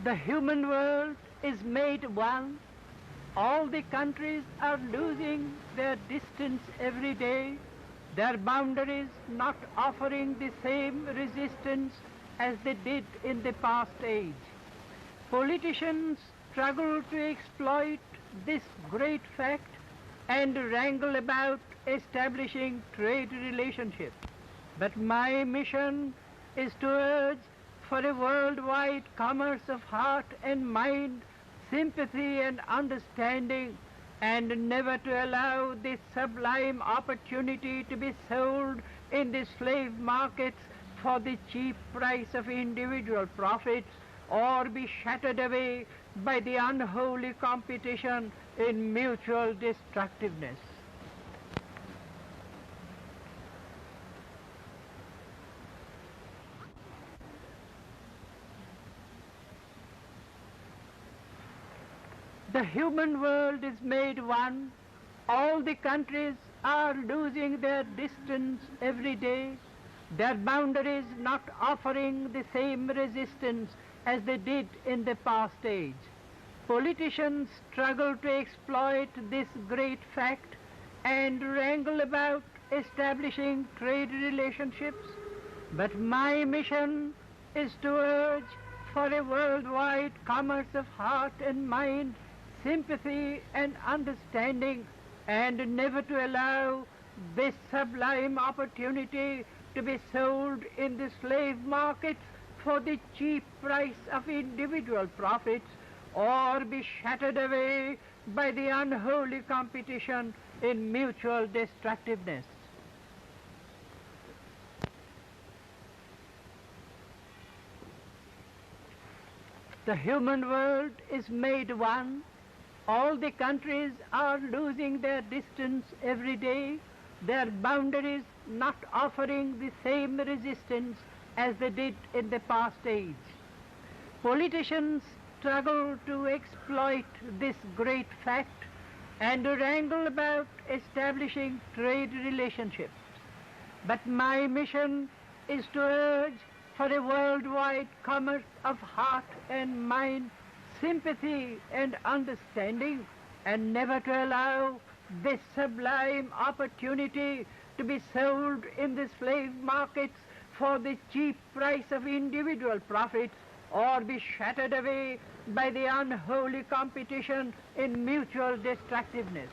The human world is made one. All the countries are losing their distance every day, their boundaries not offering the same resistance as they did in the past age. Politicians struggle to exploit this great fact and wrangle about establishing trade relationships. But my mission is to urge for a worldwide commerce of heart and mind, sympathy and understanding, and never to allow this sublime opportunity to be sold in the slave markets for the cheap price of individual profits, or be shattered away by the unholy competition in mutual destructiveness. The human world is made one. All the countries are losing their distance every day, their boundaries not offering the same resistance as they did in the past age. Politicians struggle to exploit this great fact and wrangle about establishing trade relationships. But my mission is to urge for a worldwide commerce of heart and mind, sympathy and understanding, and never to allow this sublime opportunity to be sold in the slave markets for the cheap price of individual profits, or be shattered away by the unholy competition in mutual destructiveness. The human world is made one. All the countries are losing their distance every day, their boundaries not offering the same resistance as they did in the past age. Politicians struggle to exploit this great fact and wrangle about establishing trade relationships. But my mission is to urge for a worldwide commerce of heart and mind, sympathy and understanding, and never to allow this sublime opportunity to be sold in the slave markets for the cheap price of individual profits, or be shattered away by the unholy competition in mutual destructiveness.